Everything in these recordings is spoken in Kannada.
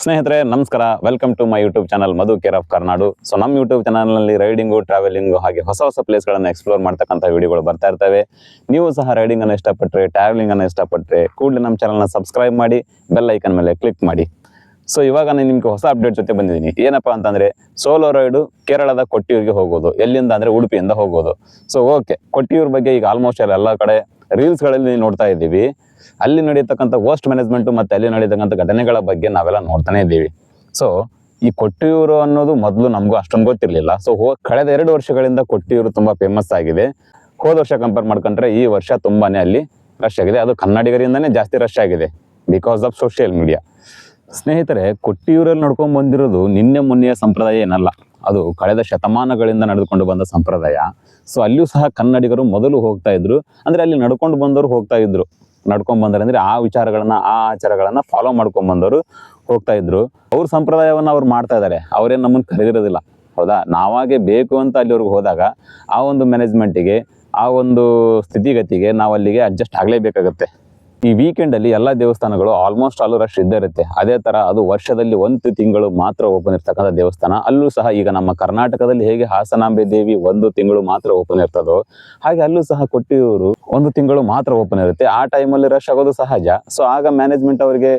ಸ್ನೇಹಿತರೆ ನಮಸ್ಕಾರ, welcome to my YouTube channel Madhu care of Karnadu. So ನಮ್ಮ ಯೂಟ್ಯೂಬ್ ಚಾನಲ್ನಲ್ಲಿ ರೈಡಿಂಗು, ಟ್ರಾವೆಲಿಂಗು ಹಾಗೆ ಹೊಸ ಹೊಸ ಪ್ಲೇಸ್ಗಳನ್ನು ಎಕ್ಸ್ಪ್ಲೋರ್ ಮಾಡ್ತಕ್ಕಂಥ ವಿಡಿಯೋಗಳು ಬರ್ತಾ ಇರ್ತವೆ. ನೀವು ಸಹ ರೈಡಿಂಗನ್ನು ಇಷ್ಟಪಟ್ಟರೆ, ಟ್ರಾವೆಲಿಂಗನ್ನು ಇಷ್ಟಪಟ್ಟರೆ ಕೂಡಲೇ ನಮ್ಮ ಚಾನಲ್ನ ಸಬ್ಸ್ಕ್ರೈಬ್ ಮಾಡಿ, ಬೆಲ್ ಐಕನ್ ಮೇಲೆ ಕ್ಲಿಕ್ ಮಾಡಿ. ಸೊ ಇವಾಗ ನಾನು ನಿಮಗೆ ಹೊಸ ಅಪ್ಡೇಟ್ ಜೊತೆ ಬಂದಿದ್ದೀನಿ. ಏನಪ್ಪ ಅಂತಂದರೆ ಸೋಲೋ ರೈಡು ಕೇರಳದ ಕೊಟ್ಟಿಯೂರಿಗೆ ಹೋಗೋದು. ಎಲ್ಲಿಂದ ಅಂದರೆ ಉಡುಪಿಯಿಂದ ಹೋಗೋದು. ಸೊ ಓಕೆ, ಕೊಟ್ಟಿಯೂರು ಬಗ್ಗೆ ಈಗ ಆಲ್ಮೋಸ್ಟ್ ಎಲ್ಲ ಕಡೆ ರೀಲ್ಸ್ಗಳಲ್ಲಿ ನೋಡ್ತಾ ಇದ್ದೀವಿ. ಅಲ್ಲಿ ನಡೆಯತಕ್ಕಂಥ ವೇಸ್ಟ್ ಮ್ಯಾನೇಜ್ಮೆಂಟು ಮತ್ತು ಅಲ್ಲಿ ನಡೆಯತಕ್ಕಂಥ ಘಟನೆಗಳ ಬಗ್ಗೆ ನಾವೆಲ್ಲ ನೋಡ್ತಾನೆ ಇದ್ದೀವಿ. ಸೊ ಈ ಕೊಟ್ಟಿಯೂರು ಅನ್ನೋದು ಮೊದಲು ನಮಗೂ ಅಷ್ಟೊಂದು ಗೊತ್ತಿರಲಿಲ್ಲ. ಸೊ ಕಳೆದ 2 ವರ್ಷಗಳಿಂದ ಕೊಟ್ಟಿಯೂರು ತುಂಬ ಫೇಮಸ್ ಆಗಿದೆ. ಹೋದ ವರ್ಷ ಕಂಪೇರ್ ಮಾಡ್ಕೊಂಡ್ರೆ ಈ ವರ್ಷ ತುಂಬಾನೇ ಅಲ್ಲಿ ರಶ್ ಆಗಿದೆ. ಅದು ಕನ್ನಡಿಗರಿಂದನೇ ಜಾಸ್ತಿ ರಶ್ ಆಗಿದೆ ಬಿಕಾಸ್ ಆಫ್ ಸೋಷಿಯಲ್ ಮೀಡಿಯಾ. ಸ್ನೇಹಿತರೆ, ಕೊಟ್ಟಿಯೂರಲ್ಲಿ ನಡ್ಕೊಂಡು ಬಂದಿರೋದು ನಿನ್ನೆ ಮೊನ್ನೆಯ ಸಂಪ್ರದಾಯ ಏನಲ್ಲ, ಅದು ಕಳೆದ ಶತಮಾನಗಳಿಂದ ನಡೆದುಕೊಂಡು ಬಂದ ಸಂಪ್ರದಾಯ. ಸೊ ಅಲ್ಲಿಯೂ ಸಹ ಕನ್ನಡಿಗರು ಮೊದಲು ಹೋಗ್ತಾ ಇದ್ರು, ಅಂದರೆ ಅಲ್ಲಿ ನಡ್ಕೊಂಡು ಬಂದವರು ಹೋಗ್ತಾ ಇದ್ರು. ನಡ್ಕೊಂಡ್ ಬಂದರೆ ಅಂದರೆ ಆ ವಿಚಾರಗಳನ್ನ, ಆ ಆಚಾರಗಳನ್ನ ಫಾಲೋ ಮಾಡ್ಕೊಂಡ್ ಬಂದವರು ಹೋಗ್ತಾ ಇದ್ರು. ಅವ್ರ ಸಂಪ್ರದಾಯವನ್ನ ಅವ್ರು ಮಾಡ್ತಾ ಇದ್ದಾರೆ, ಅವರೇನು ನಮ್ಮನ್ನು ಕರೆದಿರೋದಿಲ್ಲ. ಹೌದಾ, ನಾವಾಗೆ ಬೇಕು ಅಂತ ಅಲ್ಲಿವರೆಗೂ ಹೋದಾಗ ಆ ಒಂದು ಮ್ಯಾನೇಜ್ಮೆಂಟಿಗೆ, ಆ ಒಂದು ಸ್ಥಿತಿಗತಿಗೆ ನಾವು ಅಲ್ಲಿಗೆ ಅಡ್ಜಸ್ಟ್ ಆಗಲೇಬೇಕಾಗತ್ತೆ. ಈ ವೀಕೆಂಡಲ್ಲಿ ಎಲ್ಲ ದೇವಸ್ಥಾನಗಳು ಆಲ್ಮೋಸ್ಟ್ ಆಲ್ ರಶ್ ಇದ್ದೇ ಇರುತ್ತೆ. ಅದೇ ಥರ ಅದು ವರ್ಷದಲ್ಲಿ 1 ತಿಂಗಳು ಮಾತ್ರ ಓಪನ್ ಇರ್ತಕ್ಕಂಥ ದೇವಸ್ಥಾನ. ಅಲ್ಲೂ ಸಹ ಈಗ ನಮ್ಮ ಕರ್ನಾಟಕದಲ್ಲಿ ಹೇಗೆ ಹಾಸನಾಂಬೆ ದೇವಿ 1 ತಿಂಗಳು ಮಾತ್ರ ಓಪನ್ ಇರ್ತದೋ, ಹಾಗೆ ಅಲ್ಲೂ ಸಹ ಕೊಟ್ಟಿಯೂರು 1 ತಿಂಗಳು ಮಾತ್ರ ಓಪನ್ ಇರುತ್ತೆ. ಆ ಟೈಮಲ್ಲಿ ರಶ್ ಆಗೋದು ಸಹಜ. ಸೊ ಆಗ ಮ್ಯಾನೇಜ್ಮೆಂಟ್ ಅವರಿಗೆ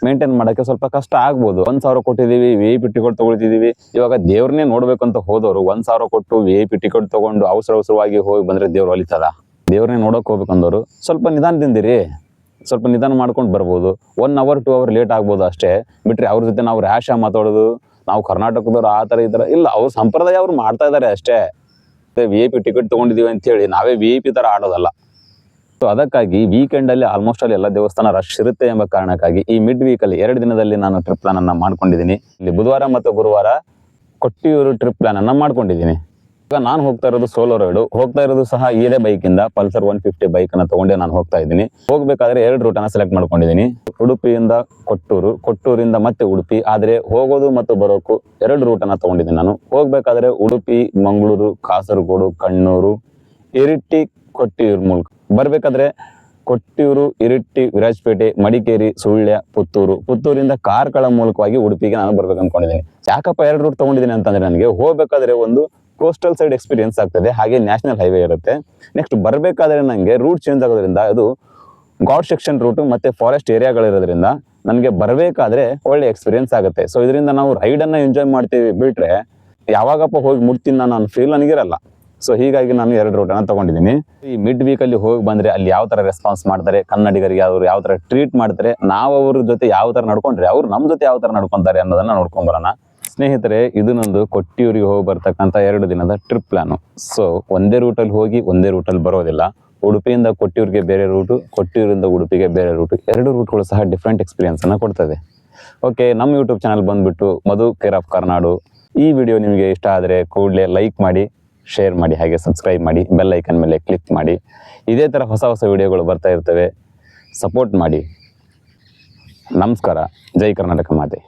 ಮೇಂಟೈನ್ ಮಾಡೋಕ್ಕೆ ಸ್ವಲ್ಪ ಕಷ್ಟ ಆಗ್ಬೋದು. 1,000 ಕೊಟ್ಟಿದ್ದೀವಿ, VIP ಟಿಕೆಟ್ ತೊಗೊಳ್ತಿದ್ದೀವಿ. ಇವಾಗ ದೇವ್ರನ್ನೇ ನೋಡ್ಬೇಕಂತ ಹೋದವರು 1,000 ಕೊಟ್ಟು VIP ಟಿಕೆಟ್ ತೊಗೊಂಡು ಅವಸರವಾಗಿ ಹೋಗಿ ಬಂದರೆ ದೇವ್ರು ಒಲಿತದ? ದೇವ್ರನ್ನೇ ನೋಡೋಕೆ ಹೋಗ್ಬೇಕಂದವರು ಸ್ವಲ್ಪ ನಿಧಾನದಿಂದಿರಿ, ಸ್ವಲ್ಪ ನಿಧಾನ ಮಾಡ್ಕೊಂಡು ಬರ್ಬೋದು. 1 hour 2 hour ಲೇಟ್ ಆಗ್ಬೋದು ಅಷ್ಟೇ. ಬಿಟ್ಟರೆ ಅವ್ರ ಜೊತೆ ನಾವು ರ್ಯಾಶ್ ಮಾತಾಡೋದು, ನಾವು ಕರ್ನಾಟಕದವ್ರು ಆ ಥರ ಈ ಥರ ಇಲ್ಲ. ಅವ್ರ ಸಂಪ್ರದಾಯ ಅವ್ರು ಮಾಡ್ತಾ ಇದ್ದಾರೆ ಅಷ್ಟೇ. VIP ಟಿಕೆಟ್ ತೊಗೊಂಡಿದ್ದೀವಿ ಅಂತೇಳಿ ನಾವೇ VIP ಥರ ಆಡೋದಲ್ಲ. ಸೊ ಅದಕ್ಕಾಗಿ ವೀಕೆಂಡಲ್ಲಿ ಆಲ್ಮೋಸ್ಟ್ ಅಲ್ಲಿ ಎಲ್ಲ ದೇವಸ್ಥಾನ ರಶ್ ಇರುತ್ತೆ ಎಂಬ ಕಾರಣಕ್ಕಾಗಿ ಈ ಮಿಡ್ ವೀಕಲ್ಲಿ 2 ದಿನದಲ್ಲಿ ನಾನು ಟ್ರಿಪ್ ಪ್ಲಾನನ್ನು ಮಾಡ್ಕೊಂಡಿದ್ದೀನಿ. ಇಲ್ಲಿ ಬುಧವಾರ ಮತ್ತು ಗುರುವಾರ ಕೊಟ್ಟಿಯೂರು ಟ್ರಿಪ್ ಪ್ಲಾನನ್ನು ಮಾಡ್ಕೊಂಡಿದ್ದೀನಿ. ಈಗ ನಾನು ಹೋಗ್ತಾ ಇರೋದು ಸೋಲೋ ರೈಡು. ಹೋಗ್ತಾ ಇರೋದು ಸಹ ಇದೇ ಬೈಕಿಂದ, ಪಲ್ಸರ್ 150 ಬೈಕನ್ನು ತೊಗೊಂಡೆ ನಾನು ಹೋಗ್ತಾ ಇದ್ದೀನಿ. ಹೋಗ್ಬೇಕಾದ್ರೆ 2 ರೂಟನ್ನು ಸೆಲೆಕ್ಟ್ ಮಾಡ್ಕೊಂಡಿದ್ದೀನಿ. ಉಡುಪಿಯಿಂದ ಕೊಟ್ಟೂರು, ಕೊಟ್ಟೂರಿಂದ ಮತ್ತೆ ಉಡುಪಿ. ಆದರೆ ಹೋಗೋದು ಮತ್ತು ಬರೋಕ್ಕೂ 2 ರೂಟನ್ನು ತೊಗೊಂಡಿದ್ದೀನಿ ನಾನು. ಹೋಗ್ಬೇಕಾದ್ರೆ ಉಡುಪಿ, ಮಂಗಳೂರು, ಕಾಸರಗೋಡು, ಕಣ್ಣೂರು, ಇರಿಟ್ಟಿ, ಕೊಟ್ಟಿಯೂರು ಮೂಲಕ. ಬರಬೇಕಾದ್ರೆ ಕೊಟ್ಟಿಯೂರು, ಇರಿಟ್ಟಿ, ವಿರಾಜಪೇಟೆ, ಮಡಿಕೇರಿ, ಸುಳ್ಯ, ಪುತ್ತೂರು. ಪುತ್ತೂರಿಂದ ಕಾರ್ಕಳ ಮೂಲಕವಾಗಿ ಉಡುಪಿಗೆ ನಾನು ಬರ್ಬೇಕು ಅಂದ್ಕೊಂಡಿದ್ದೀನಿ. ಯಾಕಪ್ಪ 2 ರೂಟ್ ತೊಗೊಂಡಿದ್ದೀನಿ ಅಂತಂದರೆ, ನನಗೆ ಹೋಗ್ಬೇಕಾದ್ರೆ ಒಂದು ಕೋಸ್ಟಲ್ ಸೈಡ್ ಎಕ್ಸ್ಪೀರಿಯನ್ಸ್ ಆಗ್ತದೆ, ಹಾಗೆ ನ್ಯಾಷನಲ್ ಹೈವೇ ಇರುತ್ತೆ. ನೆಕ್ಸ್ಟ್ ಬರಬೇಕಾದ್ರೆ ನನಗೆ ರೂಟ್ ಚೇಂಜ್ ಆಗೋದ್ರಿಂದ ಅದು ಗಾಡ್ ಸೆಕ್ಷನ್ ರೂಟು ಮತ್ತು ಫಾರೆಸ್ಟ್ ಏರಿಯಾಗಳಿರೋದ್ರಿಂದ ನನಗೆ ಬರಬೇಕಾದ್ರೆ ಒಳ್ಳೆ ಎಕ್ಸ್ಪೀರಿಯನ್ಸ್ ಆಗುತ್ತೆ. ಸೊ ಇದರಿಂದ ನಾವು ರೈಡನ್ನು ಎಂಜಾಯ್ ಮಾಡ್ತೀವಿ, ಬಿಟ್ಟರೆ ಯಾವಾಗಪ್ಪ ಹೋಗಿ ಮುಟ್ತೀನಿ ನಾನು ಫೀಲ್ ನನಗಿರಲ್ಲ. ಸೊ ಹೀಗಾಗಿ ನಾನು 2 ರೂಟನ್ನು ತೊಗೊಂಡಿದ್ದೀನಿ. ಈ ಮಿಡ್ ವೀಕಲ್ಲಿ ಹೋಗಿ ಬಂದರೆ ಅಲ್ಲಿ ಯಾವ ಥರ ರೆಸ್ಪಾನ್ಸ್ ಮಾಡ್ತಾರೆ, ಕನ್ನಡಿಗರಿಗೆ ಅವರು ಯಾವ ಥರ ಟ್ರೀಟ್ ಮಾಡ್ತಾರೆ, ನಾವು ಅವ್ರ ಜೊತೆ ಯಾವ ಥರ ನಡ್ಕೊಂಡ್ರೆ ಅವ್ರು ನಮ್ಮ ಜೊತೆ ಯಾವ ಥರ ನಡ್ಕೊತಾರೆ ಅನ್ನೋದನ್ನು ನೋಡ್ಕೊಂಬರೋಣ. ಸ್ನೇಹಿತರೆ, ಇದು ನಂದು ಕೊಟ್ಟಿಯೂರಿಗೆ ಹೋಗಿ ಬರ್ತಕ್ಕಂಥ 2 ದಿನದ ಟ್ರಿಪ್ ಪ್ಲಾನು. ಸೊ ಒಂದೇ ರೂಟಲ್ಲಿ ಹೋಗಿ ಒಂದೇ ರೂಟಲ್ಲಿ ಬರೋದಿಲ್ಲ. ಉಡುಪಿಯಿಂದ ಕೊಟ್ಟಿಯೂರಿಗೆ ಬೇರೆ ರೂಟು, ಕೊಟ್ಟಿಯೂರಿಂದ ಉಡುಪಿಗೆ ಬೇರೆ ರೂಟು. 2 ರೂಟ್ಗಳು ಸಹ ಡಿಫ್ರೆಂಟ್ ಎಕ್ಸ್ಪೀರಿಯನ್ಸನ್ನು ಕೊಡ್ತದೆ. ಓಕೆ, ನಮ್ಮ ಯೂಟ್ಯೂಬ್ ಚಾನಲ್ ಬಂದುಬಿಟ್ಟು ಮಧು ಕೇರ್ ಆಫ್ ಕರ್ನಾಡು. ಈ ವಿಡಿಯೋ ನಿಮಗೆ ಇಷ್ಟ ಆದರೆ ಕೂಡಲೇ ಲೈಕ್ ಮಾಡಿ, ಶೇರ್ ಮಾಡಿ, ಹಾಗೆ ಸಬ್ಸ್ಕ್ರೈಬ್ ಮಾಡಿ, ಬೆಲ್ ಐಕನ್ ಮೇಲೆ ಕ್ಲಿಕ್ ಮಾಡಿ. ಇದೇ ಥರ ಹೊಸ ಹೊಸ ವಿಡಿಯೋಗಳು ಬರ್ತಾ ಇರ್ತವೆ. ಸಪೋರ್ಟ್ ಮಾಡಿ. ನಮಸ್ಕಾರ. ಜೈ ಕರ್ನಾಟಕ ಮಾತೆ.